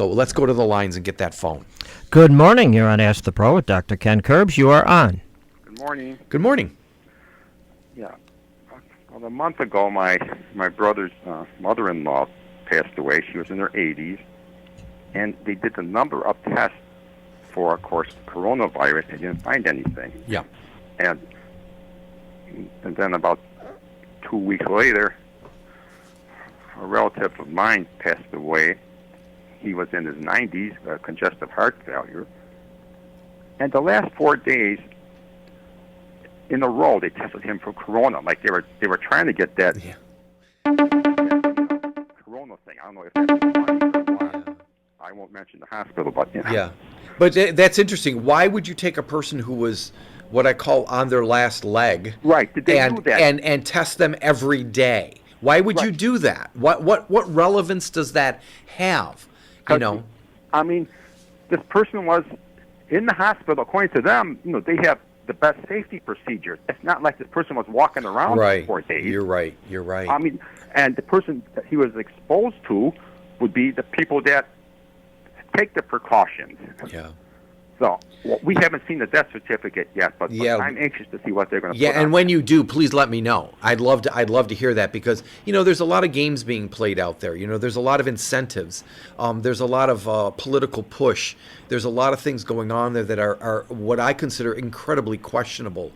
So let's go to the lines and get that phone. Good morning. You're on Ask the Pro with Dr. Ken Curbs. You are on. Good morning. Good morning. Yeah. Well, a month ago, my brother's mother-in-law passed away. She was in her 80s, and they did a number of tests for, of course, coronavirus. They didn't find anything. Yeah. And then about 2 weeks later, a relative of mine passed away. He was in his 90s, congestive heart failure. And the last 4 days in a row, they tested him for corona. Like they were trying to get that corona thing. I don't know if that's I won't mention the hospital, but Yeah. But that's interesting. Why would you take a person who was what I call on their last leg, right? Did they do that? And test them every day? Why would you do that? What relevance does that have? You know, I mean, this person was in the hospital. According to them, they have the best safety procedures. It's not like this person was walking around for 4 days. You're right. I mean, and the person that he was exposed to would be the people that take the precautions. Yeah. So we haven't seen the death certificate yet, but I'm anxious to see what they're going to put on. Yeah, and when you do, please let me know. I'd love to hear that because there's a lot of games being played out there. There's a lot of incentives. There's a lot of political push. There's a lot of things going on there that are what I consider incredibly questionable.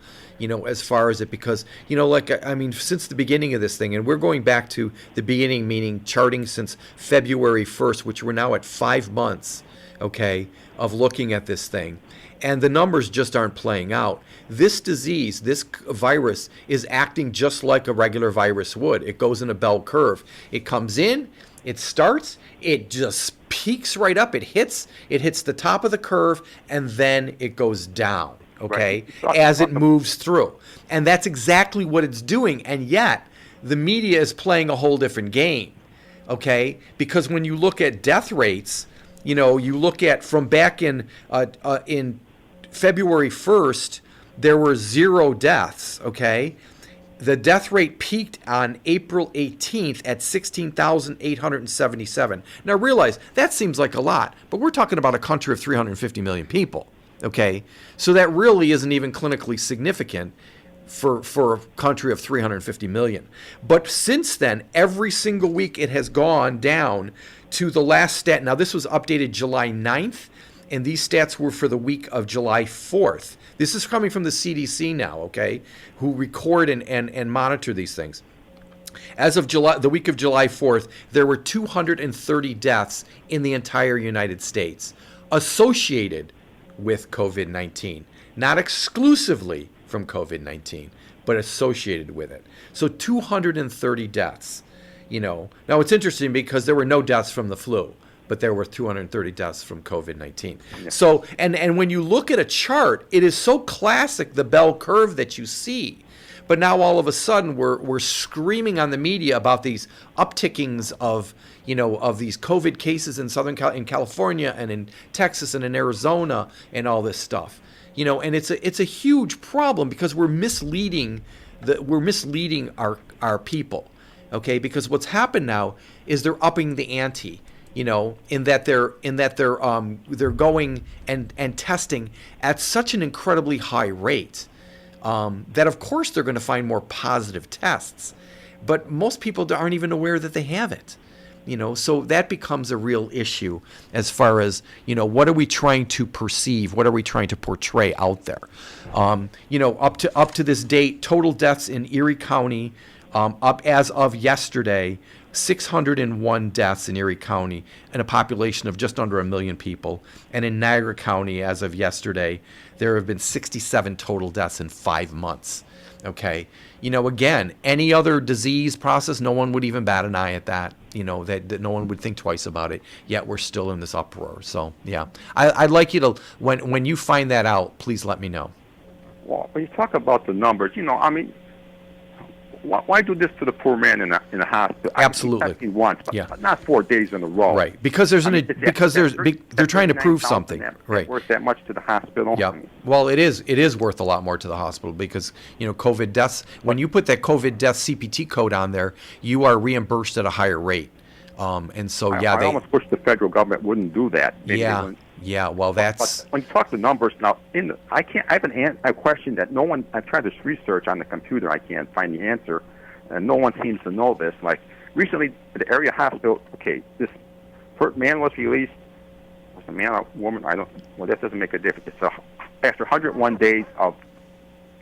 As far as it, because since the beginning of this thing, and we're going back to the beginning, meaning charting since February 1st, which we're now at 5 months. Okay, of looking at this thing, and the numbers just aren't playing out. This disease, this virus, is acting just like a regular virus would. It goes in a bell curve. It comes in, it starts, it just peaks right up. It hits the top of the curve, and then it goes down. Okay, as it moves through, and that's exactly what it's doing. And yet, the media is playing a whole different game. Okay, because when you look at death rates. You look at from back in February 1st, there were 0 deaths, okay? The death rate peaked on April 18th at 16,877. Now realize, that seems like a lot, but we're talking about a country of 350 million people, okay? So that really isn't even clinically significant for a country of 350 million. But since then, every single week it has gone down to the last stat. Now, this was updated July 9th, and these stats were for the week of July 4th. This is coming from the CDC now, okay, who record and monitor these things. As of the week of July 4th, there were 230 deaths in the entire United States associated with COVID-19, not exclusively from COVID-19, but associated with it. So 230 deaths. Now it's interesting because there were no deaths from the flu, but there were 230 deaths from COVID-19. Yeah. So, and when you look at a chart, it is so classic, the bell curve that you see. But now all of a sudden we're screaming on the media about these uptickings of these COVID cases in in California and in Texas and in Arizona and all this stuff. And it's a huge problem because we're misleading our people. Okay, because what's happened now is they're upping the ante, in that they're going and testing at such an incredibly high rate that of course they're going to find more positive tests, but most people aren't even aware that they have it. So that becomes a real issue as far as, what are we trying to perceive? What are we trying to portray out there? Up to this date, total deaths in Erie County, up as of yesterday, 601 deaths in Erie County and a population of just under 1 million people. And in Niagara County, as of yesterday, there have been 67 total deaths in 5 months. Okay. Again, any other disease process, no one would even bat an eye at that, that no one would think twice about it. Yet we're still in this uproar. So, yeah, I'd like you to, when you find that out, please let me know. Well, when you talk about the numbers, why do this to the poor man in a hospital? Absolutely. Testing once, but not 4 days in a row. Right, because they're trying to prove something. Right. Worth that much to the hospital? Yeah. Well, it is worth a lot more to the hospital because COVID deaths. When you put that COVID death CPT code on there, you are reimbursed at a higher rate. And so, I almost wish the federal government wouldn't do that. Maybe they wouldn't. Yeah. Well, that's But when you talk the numbers now, I have a question that no one. I've tried this research on the computer. I can't find the answer, and no one seems to know this. Like recently, at the area hospital. Okay, this first man was released. Was a man or woman? I don't. Well, that doesn't make a difference. It's after 101 days of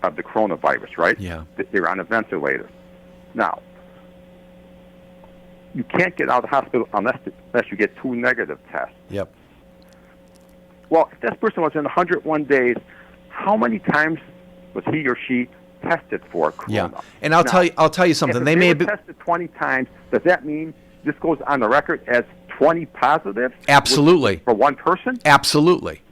the coronavirus, right? Yeah. They're on a ventilator. Now, you can't get out of the hospital unless you get 2 negative tests. Yep. Well, if this person was in 101 days, how many times was he or she tested for corona? Yeah. And I'll tell you something. If They may have been tested 20 times. Does that mean this goes on the record as 20 positive? Absolutely. For one person? Absolutely.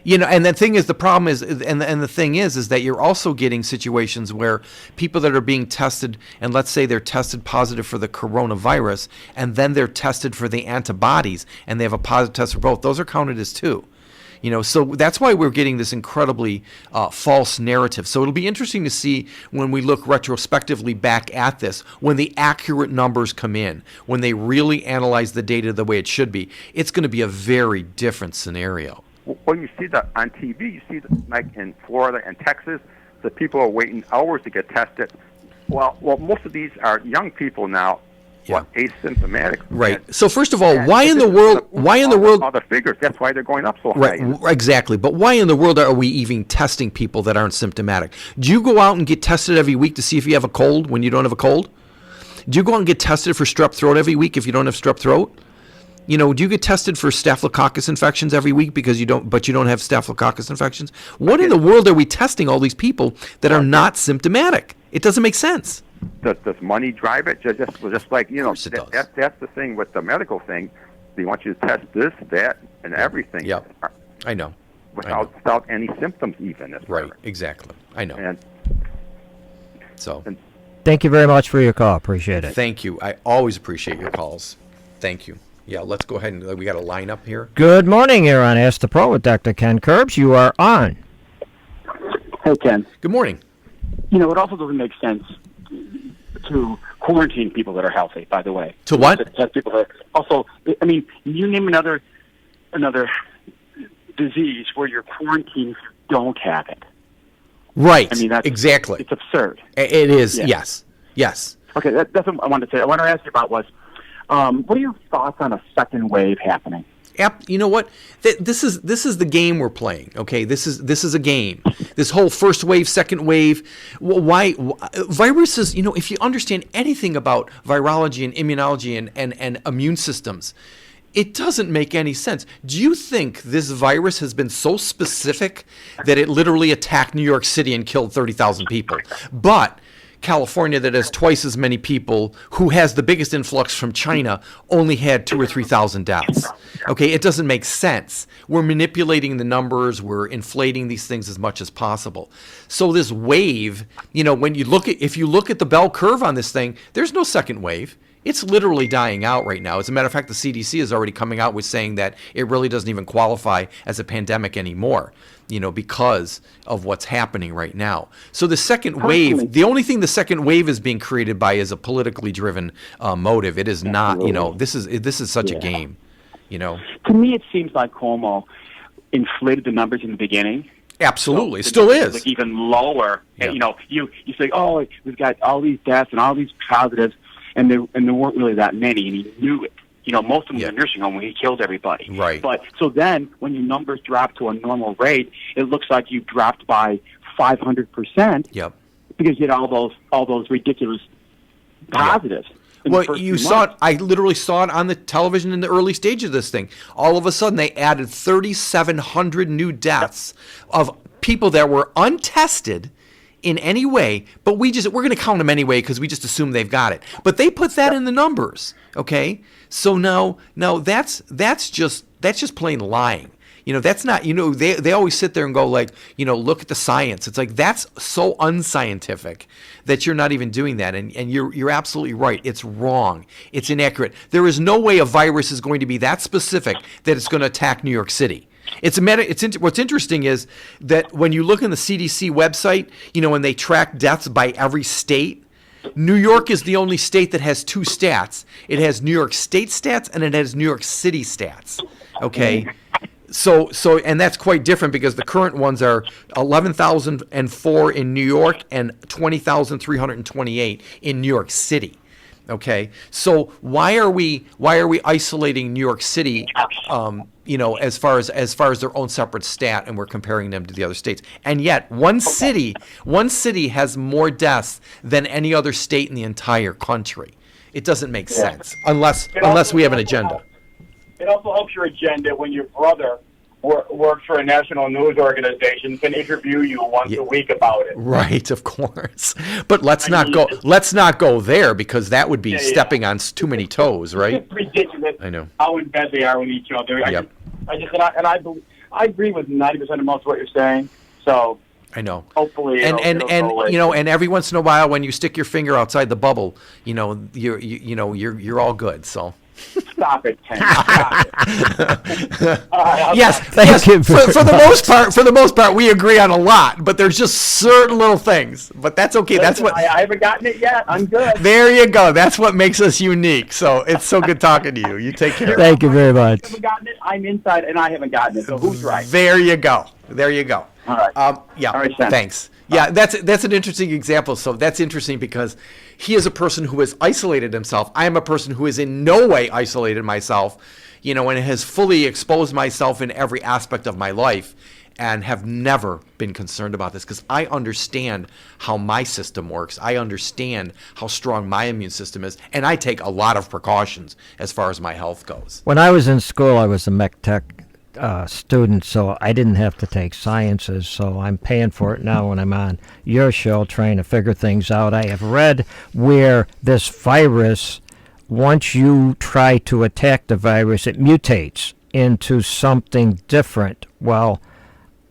And the thing is, the problem is, and the thing is that you're also getting situations where people that are being tested, and let's say they're tested positive for the coronavirus, and then they're tested for the antibodies, and they have a positive test for both. Those are counted as 2. So that's why we're getting this incredibly false narrative. So it'll be interesting to see when we look retrospectively back at this, when the accurate numbers come in, when they really analyze the data the way it should be. It's going to be a very different scenario. When you see that on TV, you see that, like in Florida and Texas, the people are waiting hours to get tested. Well, most of these are young people now, asymptomatic. Right. So first of all, why in the world? All the figures. That's why they're going up so high. Right. Exactly. But why in the world are we even testing people that aren't symptomatic? Do you go out and get tested every week to see if you have a cold when you don't have a cold? Do you go out and get tested for strep throat every week if you don't have strep throat? Do you get tested for staphylococcus infections every week because you don't have staphylococcus infections? What in the world are we testing all these people that are not symptomatic? It doesn't make sense. Does money drive it? Just like, Of course it does. That's the thing with the medical thing. They want you to test this, that, and everything. Yeah, I know. Without any symptoms even. Right, exactly. I know. And thank you very much for your call. Appreciate it. Thank you. I always appreciate your calls. Thank you. Yeah, let's go ahead and we got a line up here. Good morning. You're on Ask the Pro with Dr. Ken Curbs. You are on. Hey, Ken. Good morning. It also doesn't make sense to quarantine people that are healthy, by the way. To what? Test people that also, you name another disease where you're quarantined if you don't have it. Right. Exactly. It's absurd. It is, Yeah. Yes. Okay, that's what I wanted to say. I want to ask you about was, what are your thoughts on a second wave happening? You know what? This is the game we're playing. Okay, this is a game. This whole first wave, second wave. Why viruses? If you understand anything about virology and immunology and immune systems, it doesn't make any sense. Do you think this virus has been so specific that it literally attacked New York City and killed 30,000 people? But California, that has twice as many people, who has the biggest influx from China, only had 2,000 or 3,000 deaths. Okay, it doesn't make sense. We're manipulating the numbers. We're inflating these things as much as possible. So this wave, when if you look at the bell curve on this thing, there's no second wave. It's literally dying out right now. As a matter of fact, the CDC is already coming out with saying that it really doesn't even qualify as a pandemic anymore, because of what's happening right now. So the second wave, the only thing the second wave is being created by is a politically driven motive. It is not, this is such a game, To me, it seems like Cuomo inflated the numbers in the beginning. Absolutely, so still is. Like even lower. Yeah. And, you say, oh, we've got all these deaths and all these positives, and there weren't really that many, and he knew it. Most of them were in the nursing home when he killed everybody. Right. But so then, when your numbers drop to a normal rate, it looks like you've dropped by 500%. Yep. Because you had all those ridiculous positives. Well, you saw it. I literally saw it on the television in the early stage of this thing. All of a sudden, they added 3,700 new deaths of people that were untested in any way, but we're going to count them anyway because we just assume they've got it. But they put that in the numbers, okay? So now that's just plain lying. That's not, they always sit there and go like, look at the science. It's like, that's so unscientific that you're not even doing that. And you're absolutely right. It's wrong. It's inaccurate. There is no way a virus is going to be that specific that it's going to attack New York City. What's interesting is that when you look on the CDC website, when they track deaths by every state, New York is the only state that has two stats. It has New York State stats and it has New York City stats. Okay. So and that's quite different because the current ones are 11,004 in New York and 20,328 in New York City. Okay, so why are we isolating New York City? As far as their own separate stat, and we're comparing them to the other states, and yet one city has more deaths than any other state in the entire country. It doesn't make sense unless we have an agenda. It also helps your agenda when your brother works for a national news organization, can interview you once a week about it. Right, of course. But let's not go there because that would be stepping on too many toes, right? It's ridiculous. I know how in bed they are with each other. Yep. I agree with 90% of most of what you're saying. So I know. Hopefully, and it'll and every once in a while, when you stick your finger outside the bubble, you're all good. So. Stop it, Ken. Stop it. Yes. For the most part, we agree on a lot, but there's just certain little things. But that's okay. Listen, I haven't gotten it yet. I'm good. There you go. That's what makes us unique. So it's so good talking to you. You take care. Thank you very much. I haven't gotten it. I'm inside, and I haven't gotten it. So who's right? There you go. All right. Yeah. All right, Sam. Thanks. Yeah, that's an interesting example. So that's interesting because he is a person who has isolated himself. I am a person who has in no way isolated myself, and has fully exposed myself in every aspect of my life and have never been concerned about this because I understand how my system works. I understand how strong my immune system is, and I take a lot of precautions as far as my health goes. When I was in school, I was a mech tech student, so I didn't have to take sciences, so I'm paying for it now when I'm on your show trying to figure things out. I have read where this virus, once you try to attack the virus, it mutates into something different. Well,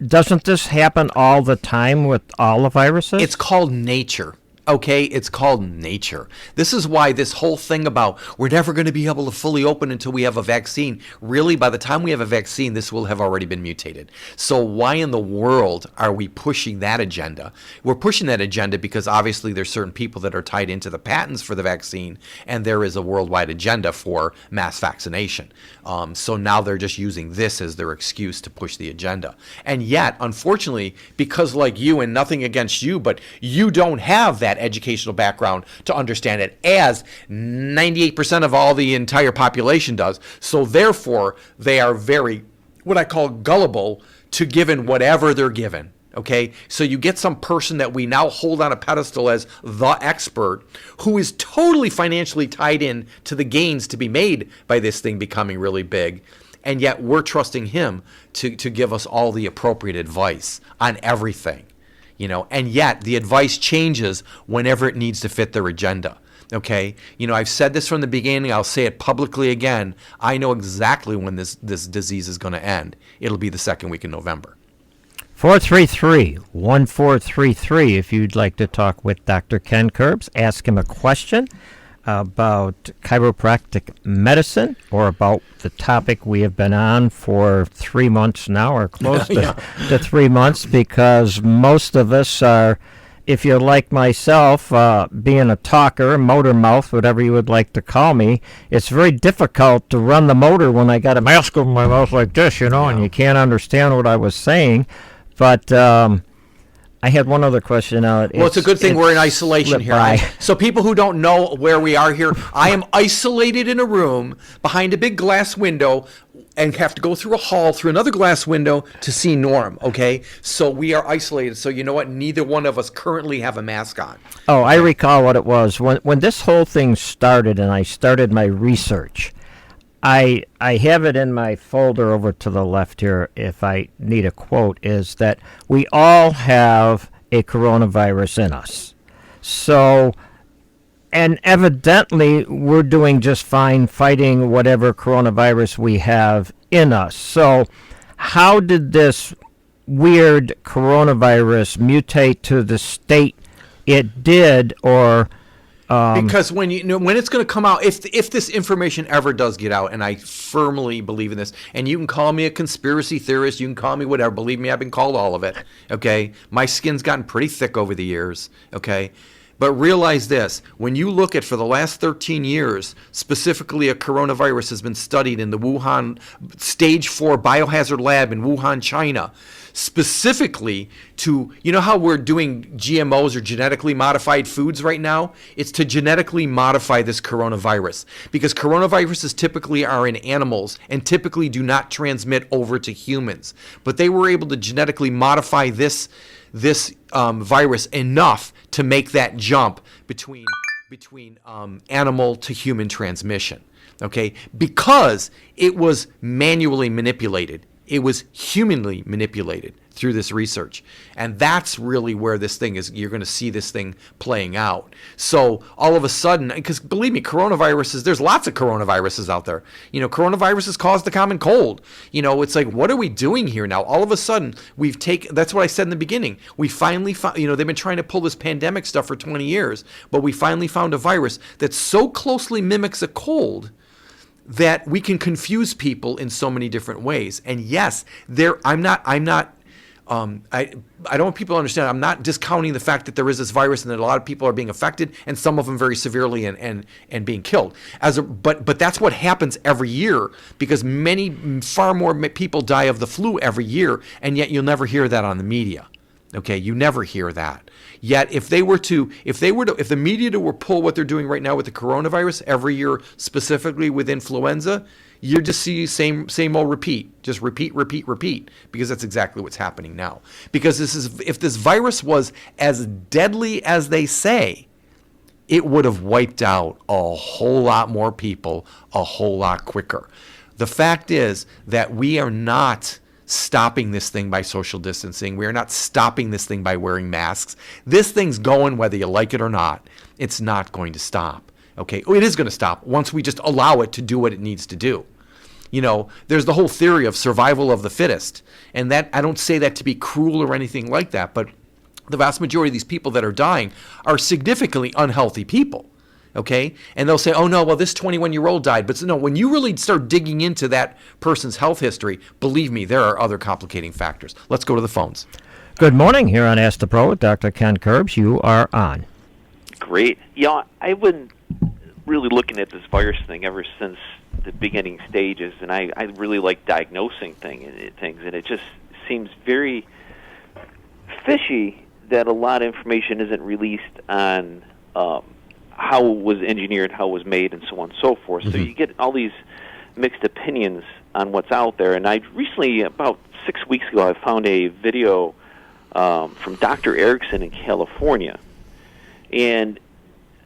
doesn't this happen all the time with all the viruses? It's called nature. Okay, it's called nature. This is why this whole thing about we're never going to be able to fully open until we have a vaccine, really, by the time we have a vaccine, this will have already been mutated. So why in the world are we pushing that agenda? We're pushing that agenda because obviously there's certain people that are tied into the patents for the vaccine, and there is a worldwide agenda for mass vaccination. So now they're just using this as their excuse to push the agenda. And yet, unfortunately, because like you, and nothing against you, but you don't have that educational background to understand it, as 98% of all the entire population does. So therefore, they are very, what I call, gullible to given whatever they're given. Okay, so you get some person that we now hold on a pedestal as the expert, who is totally financially tied in to the gains to be made by this thing becoming really big, and yet we're trusting him to give us all the appropriate advice on everything. And yet the advice changes whenever it needs to fit their agenda. Okay, I've said this from the beginning. I'll say it publicly again. I know exactly when this disease is going to end. It'll be the second week in November. 433-1433 if you'd like to talk with Dr. Ken Curbs. Ask him a question about chiropractic medicine or about the topic we have been on for 3 months now, or close to 3 months, because most of us are, if you're like myself, being a talker, motor mouth, whatever you would like to call me, it's very difficult to run the motor when I got a mask over my mouth like this, and you can't understand what I was saying. But I had one other question. It's a good thing we're in isolation here. So people who don't know where we are here, I am isolated in a room behind a big glass window and have to go through a hall through another glass window to see Norm, okay? So we are isolated. So you know what? Neither one of us currently have a mask on. Oh, I recall what it was. When this whole thing started and I started my research, I have it in my folder over to the left here, if I need a quote, is that we all have a coronavirus in us. So, and evidently we're doing just fine fighting whatever coronavirus we have in us. So how did this weird coronavirus mutate to the state it did, or... because when it's going to come out, if this information ever does get out, and I firmly believe in this, and you can call me a conspiracy theorist, you can call me whatever. Believe me, I've been called all of it. Okay, my skin's gotten pretty thick over the years. Okay, But realize this, when you look at for the last 13 years, specifically a coronavirus has been studied in the Wuhan stage 4 biohazard lab in Wuhan, China, specifically to, you know how we're doing GMOs or genetically modified foods right now? It's to genetically modify this coronavirus, because coronaviruses typically are in animals and typically do not transmit over to humans. But they were able to genetically modify this virus enough to make that jump between animal to human transmission, okay? Because it was manually manipulated. It was humanly manipulated through this research. And that's really where this thing is. You're going to see this thing playing out. So all of a sudden, because believe me, coronaviruses, there's lots of coronaviruses out there. You know, coronaviruses cause the common cold. You know, it's like, what are we doing here now? All of a sudden, that's what I said in the beginning. We finally found, you know, they've been trying to pull this pandemic stuff for 20 years, but we finally found a virus that so closely mimics a cold that we can confuse people in so many different ways. And yes, I don't want people to understand, I'm not discounting the fact that there is this virus and that a lot of people are being affected and some of them very severely and being killed. But that's what happens every year, because far more people die of the flu every year, and yet you'll never hear that on the media. Okay, you never hear that. Yet if the media were to pull what they're doing right now with the coronavirus every year, specifically with influenza, you just see same old repeat. Just repeat, because that's exactly what's happening now. Because if this virus was as deadly as they say, it would have wiped out a whole lot more people a whole lot quicker. The fact is that we are not stopping this thing by social distancing. We are not stopping this thing by wearing masks. This thing's going whether you like it or not. It's not going to stop. Okay, it is going to stop once we just allow it to do what it needs to do. You know, there's the whole theory of survival of the fittest. And that, I don't say that to be cruel or anything like that, but the vast majority of these people that are dying are significantly unhealthy people. Okay? And they'll say, oh no, well, this 21-year-old died. But no, when you really start digging into that person's health history, believe me, there are other complicating factors. Let's go to the phones. Good morning here on Ask the Pro with Dr. Ken Curbs. You are on. Great. Yeah, I've been really looking at this virus thing ever since the beginning stages, and I really like diagnosing things, and it just seems very fishy that a lot of information isn't released on how it was engineered, how it was made, and so on and so forth. Mm-hmm. So you get all these mixed opinions on what's out there. And I recently, about 6 weeks ago, I found a video from Dr. Erickson in California. And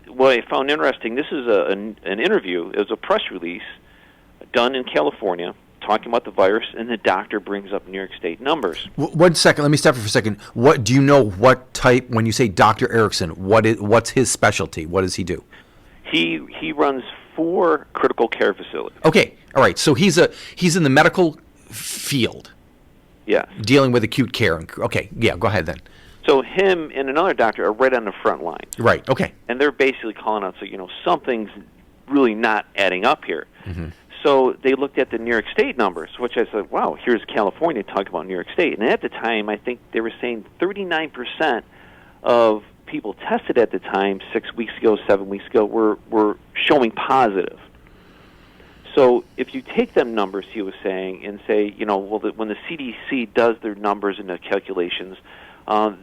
what I found interesting, this is an interview. It was a press release done in California talking about the virus, and the doctor brings up New York State numbers. 1 second. Let me stop you for a second. What do you know? What type? When you say Dr. Erickson, what's his specialty? What does he do? He runs 4 critical care facilities. Okay, all right. So he's in the medical field. Yeah. Dealing with acute care. Okay, yeah. Go ahead then. So him and another doctor are right on the front line. Right. Okay. And they're basically calling out, so something's really not adding up here. Mm-hmm. So they looked at the New York State numbers, which I said, wow, here's California talking about New York State. And at the time, I think they were saying 39% of people tested at the time, 6 weeks ago, 7 weeks ago, were showing positive. So if you take them numbers, he was saying, and say, when the CDC does their numbers and their calculations,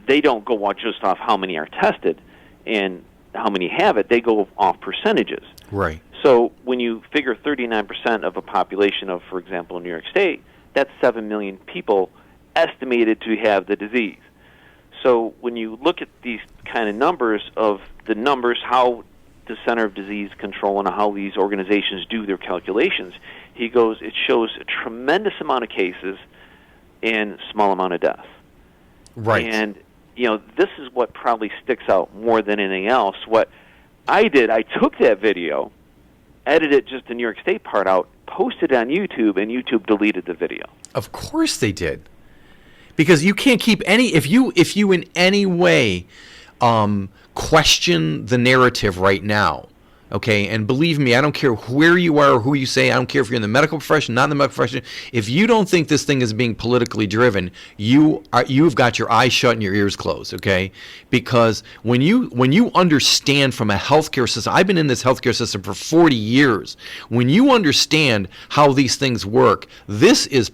they don't go just off how many are tested and how many have it. They go off percentages. Right. So when you figure 39% of a population of, for example, New York State, that's 7 million people estimated to have the disease. So when you look at these kind of numbers, how the Center of Disease Control and how these organizations do their calculations, he goes, it shows a tremendous amount of cases and small amount of deaths. Right. And, this is what probably sticks out more than anything else. What I did, I took that video, edited just the New York State part out, posted it on YouTube, and YouTube deleted the video. Of course they did. Because you can't keep if you in any way question the narrative right now, Okay, and believe me, I don't care where you are or who you say. I don't care if you're in the medical profession, not in the medical profession. If you don't think this thing is being politically driven, you've got your eyes shut and your ears closed. Okay, because when you understand from a healthcare system, I've been in this healthcare system for 40 years. When you understand how these things work, this is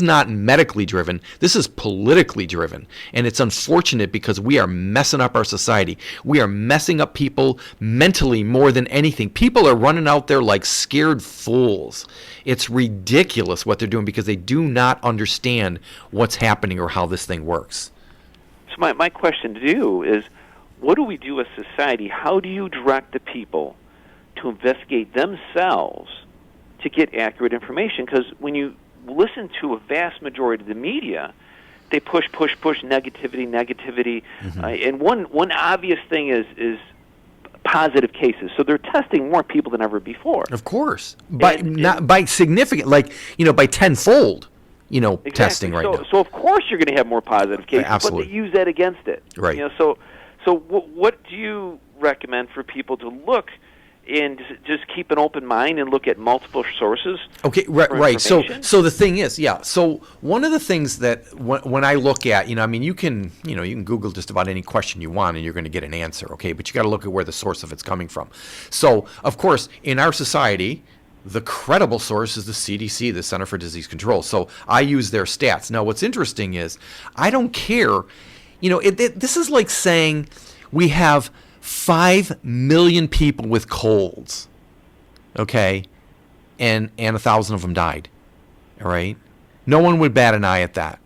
not medically driven. This is politically driven, and it's unfortunate because we are messing up our society. We are messing up people mentally more than anything. People are running out there like scared fools. It's ridiculous what they're doing because they do not understand what's happening or how this thing works. So my question to you is, what do we do as society? How do you direct the people to investigate themselves to get accurate information? Because when you listen to a vast majority of the media, they push negativity. Mm-hmm. And one obvious thing is positive cases. So they're testing more people than ever before. Of course, by significant, by tenfold, Exactly. testing right now. So of course you're going to have more positive cases, Absolutely. but they use that against it. Right. So what do you recommend for people to look and just keep an open mind and look at multiple sources? Okay, right. So the thing is, So one of the things that when I look at, you can Google just about any question you want and you're going to get an answer. Okay, but you got to look at where the source of it's coming from. So of course, in our society, the credible source is the CDC, the Center for Disease Control. So I use their stats. Now, what's interesting is I don't care. This is like saying we have 5 million people with colds, okay, and 1,000 of them died, all right? No one would bat an eye at that.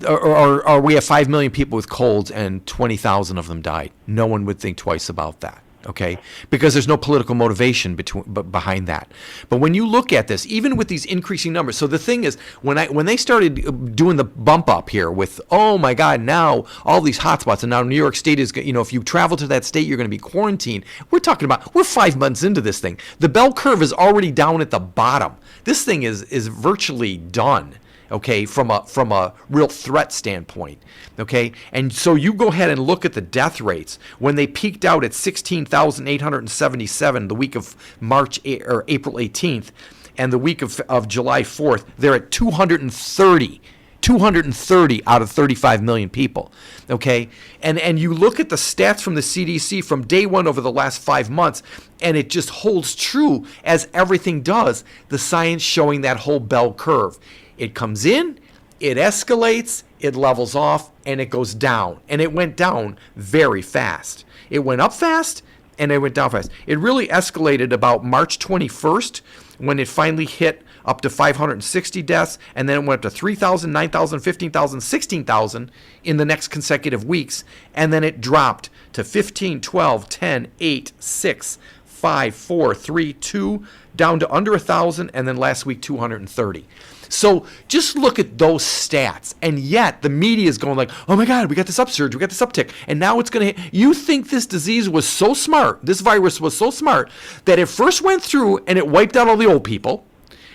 Or we have 5 million people with colds and 20,000 of them died. No one would think twice about that, okay? Because there's no political motivation behind that. But when you look at this, even with these increasing numbers, so the thing is, when they started doing the bump up here with, oh my God, now all these hotspots, and now New York State is, if you travel to that state, you're going to be quarantined. We're 5 months into this thing. The bell curve is already down at the bottom. This thing is virtually done. Okay, from a real threat standpoint, okay? And so you go ahead and look at the death rates. When they peaked out at 16,877 the week of April 18th, and the week of July 4th, they're at 230 out of 35 million people, okay? And you look at the stats from the CDC from day one over the last 5 months, and it just holds true as everything does, the science showing that whole bell curve. It comes in, it escalates, it levels off, and it goes down. And it went down very fast. It went up fast, and it went down fast. It really escalated about March 21st when it finally hit up to 560 deaths, and then it went up to 3,000, 9,000, 15,000, 16,000 in the next consecutive weeks. And then it dropped to 15, 12, 10, 8, 6, 5, 4, 3, 2, down to under 1,000, and then last week 230. So just look at those stats, and yet the media is going like, oh my God, we got this upsurge, we got this uptick, and now it's going to hit. You think this disease was so smart, this virus was so smart, that it first went through and it wiped out all the old people,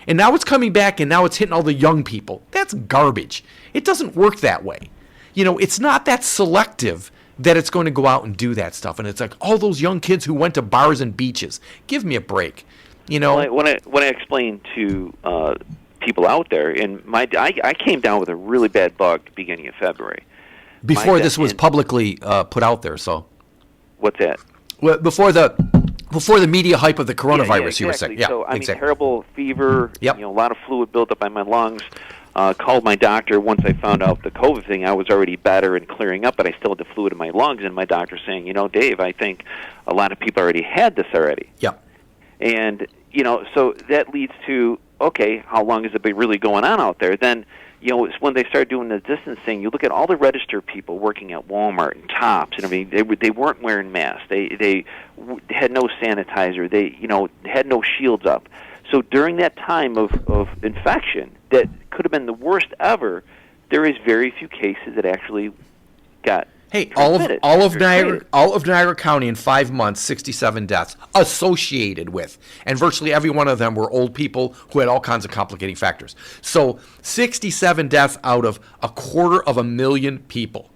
and now it's coming back and now it's hitting all the young people. That's garbage. It doesn't work that way. It's not that selective that it's going to go out and do that stuff. And it's like all those young kids who went to bars and beaches. Give me a break. When I explain to people out there, and I came down with a really bad bug beginning of February. Before this was publicly put out there, so. What's that? Well, before the media hype of the coronavirus, yeah, exactly. You were saying. Yeah, so, exactly. Terrible fever, Yep. A lot of fluid built up in my lungs. Called my doctor once I found out the COVID thing. I was already better and clearing up, but I still had the fluid in my lungs, and my doctor saying, Dave, I think a lot of people already had this already. Yeah. And, so that leads to, okay, how long has it been really going on out there? Then, it's when they started doing the distancing, you look at all the registered people working at Walmart and Tops and everything, they weren't wearing masks. They had no sanitizer. They, had no shields up. So during that time of infection that could have been the worst ever, there is very few cases that actually got all of Niagara County in 5 months, 67 deaths associated with, and virtually every one of them were old people who had all kinds of complicating factors. So 67 deaths out of 250,000 people.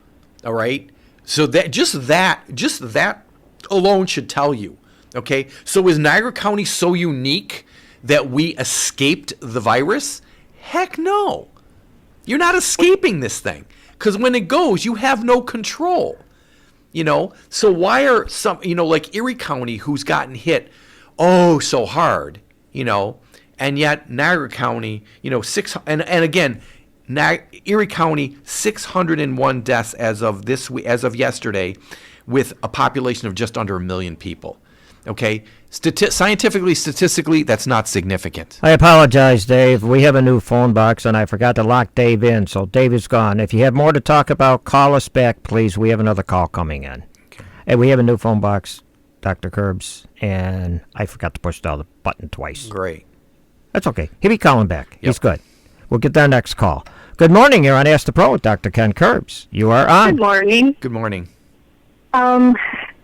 All right, so that alone should tell you, Okay, so is Niagara County so unique that we escaped the virus? Heck no. You're not escaping this thing, because when it goes, you have no control. So why are some, like Erie County, who's gotten hit so hard, and yet Niagara County, and again, Erie County, 601 deaths as of yesterday, with a population of just under 1 million people. Okay, statistically, that's not significant. I apologize, Dave. We have a new phone box, and I forgot to lock Dave in, so Dave is gone. If you have more to talk about, call us back, please. We have another call coming in. Okay. And we have a new phone box, Dr. Curbs, and I forgot to push the button twice. Great. That's okay. He'll be calling back. Yep. He's good. We'll get our next call. Good morning. You're on Ask the Pro with Dr. Ken Curbs. You are on. Good morning. Good morning.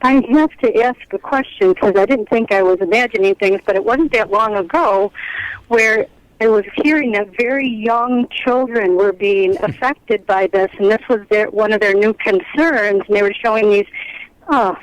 I have to ask a question because I didn't think I was imagining things, but it wasn't that long ago where I was hearing that very young children were being affected by this, and this was one of their new concerns, and they were showing these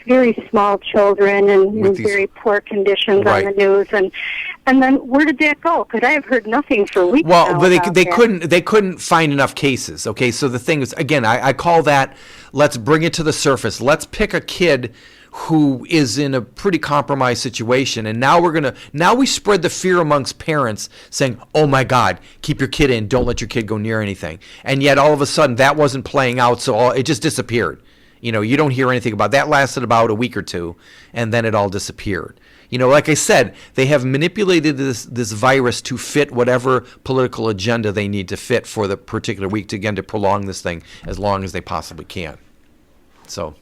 very small children in very poor conditions on the news, and then where did that go? Because I have heard nothing for weeks. Well, now but they couldn't find enough cases. Okay, so the thing is, again, I call that, let's bring it to the surface. Let's pick a kid who is in a pretty compromised situation, and now we spread the fear amongst parents, saying, "Oh my God, keep your kid in. Don't let your kid go near anything." And yet, all of a sudden, that wasn't playing out, so it just disappeared. You don't hear anything about that. Lasted about a week or two, and then it all disappeared. Like I said, they have manipulated this virus to fit whatever political agenda they need to fit for the particular week to prolong this thing as long as they possibly can. So.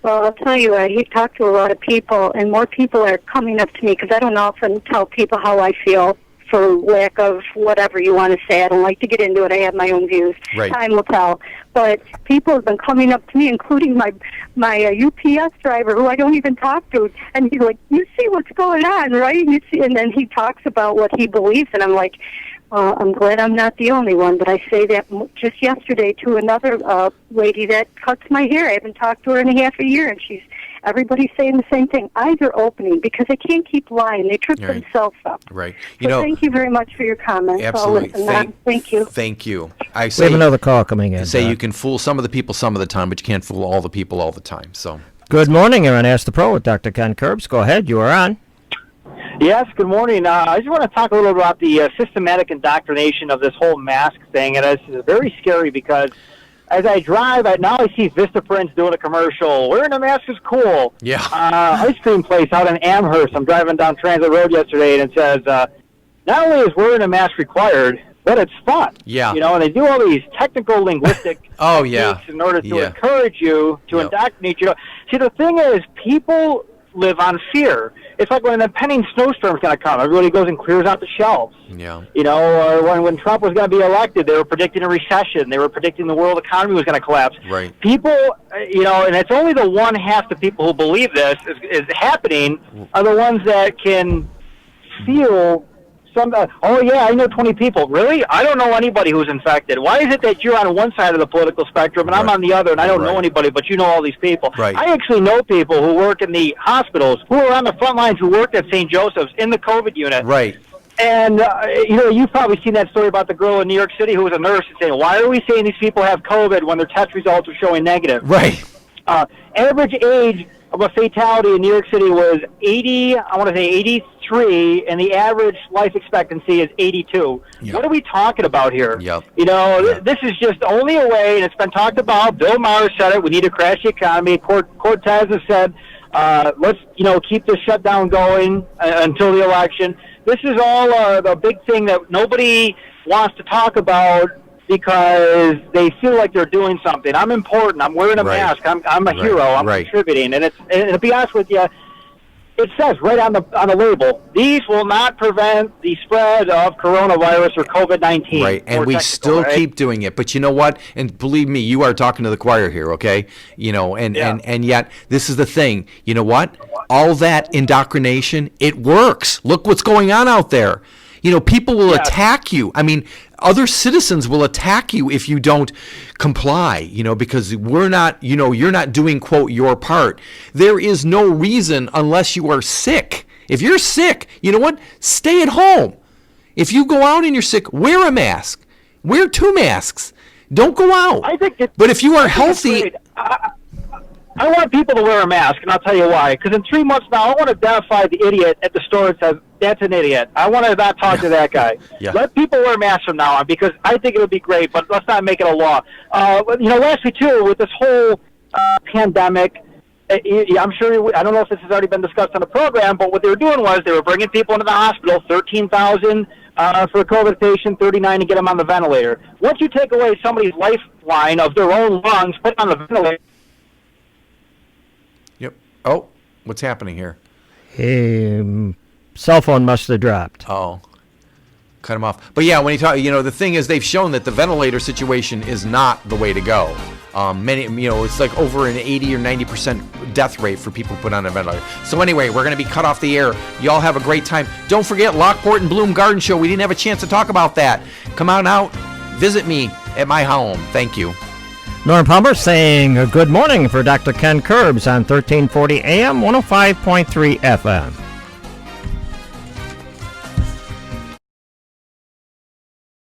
Well, I'll tell you, he talked to a lot of people, and more people are coming up to me because I don't often tell people how I feel for lack of whatever you want to say. I don't like to get into it. I have my own views. Right. Time will tell. But people have been coming up to me, including my UPS driver, who I don't even talk to, and he's like, "You see what's going on, right?" And then he talks about what he believes, and I'm like, I'm glad I'm not the only one, but I say that just yesterday to another lady that cuts my hair. I haven't talked to her in a half a year, and everybody's saying the same thing. Eyes are opening because they can't keep lying. They trip themselves up. Right. Thank you very much for your comments. Absolutely. Thank you. Thank you. We have another call coming in. You can fool some of the people some of the time, but you can't fool all the people all the time. So. Good morning. You're on Ask the Pro with Dr. Ken Curbs. Go ahead. You are on. Yes, good morning. I just want to talk a little about the systematic indoctrination of this whole mask thing, and it's very scary because as I drive, now I see Vistaprint's doing a commercial. Wearing a mask is cool. Yeah. Ice cream place out in Amherst. I'm driving down Transit Road yesterday, and it says, not only is wearing a mask required, but it's fun. Yeah. And they do all these technical linguistic techniques in order to encourage you, to indoctrinate you. See, the thing is, people live on fear. It's like when an impending snowstorm's going to come, everybody goes and clears out the shelves. Yeah. Or when Trump was going to be elected, they were predicting a recession. They were predicting the world economy was going to collapse. Right. People, and it's only the one half the people who believe this is happening are the ones that can feel I know 20 people. Really? I don't know anybody who's infected. Why is it that you're on one side of the political spectrum and I'm on the other, and I don't know anybody, but you know all these people? Right. I actually know people who work in the hospitals, who are on the front lines, who worked at St. Joseph's in the COVID unit. Right. And, you've probably seen that story about the girl in New York City who was a nurse and saying, why are we saying these people have COVID when their test results are showing negative? Right. Average age of a fatality in New York City was 83, and the average life expectancy is 82. Yep. What are we talking about here? Yep. This is just only a way, and it's been talked about. Bill Maher said it. We need to crash the economy. Cortez has said, let's keep this shutdown going until the election. This is all the big thing that nobody wants to talk about, because they feel like they're doing something. I'm important. I'm wearing a mask. I'm a hero. I'm contributing. And to be honest with you, it says right on the label, these will not prevent the spread of coronavirus or COVID-19. Right, and we still keep doing it. But you know what? And believe me, you are talking to the choir here, okay? And yet this is the thing. You know what? All that indoctrination, it works. Look what's going on out there. People will attack you. I mean, other citizens will attack you if you don't comply, because we're not, you're not doing, quote, your part. There is no reason unless you are sick. If you're sick, you know what? Stay at home. If you go out and you're sick, wear a mask. Wear 2 masks. Don't go out. But if you are healthy... I want people to wear a mask, and I'll tell you why. Because in 3 months now, I want to identify the idiot at the store that says, that's an idiot. I want to not talk to that guy. Yeah. Let people wear masks from now on, because I think it would be great, but let's not make it a law. Lastly, too, with this whole pandemic, I'm sure, I don't know if this has already been discussed on the program, but what they were doing was they were bringing people into the hospital, 13,000 for a COVID patient, 39 to get them on the ventilator. Once you take away somebody's lifeline of their own lungs, put on the ventilator, Oh, what's happening here? Cell phone must have dropped. Oh, cut him off. But yeah, when you talk, the thing is, they've shown that the ventilator situation is not the way to go. It's like over an 80 or 90% death rate for people put on a ventilator. So anyway, we're going to be cut off the air. Y'all have a great time. Don't forget Lockport and Bloom Garden Show. We didn't have a chance to talk about that. Come on out, visit me at my home. Thank you. Norm Palmer saying good morning for Dr. Ken Curbs on 1340 AM, 105.3 FM.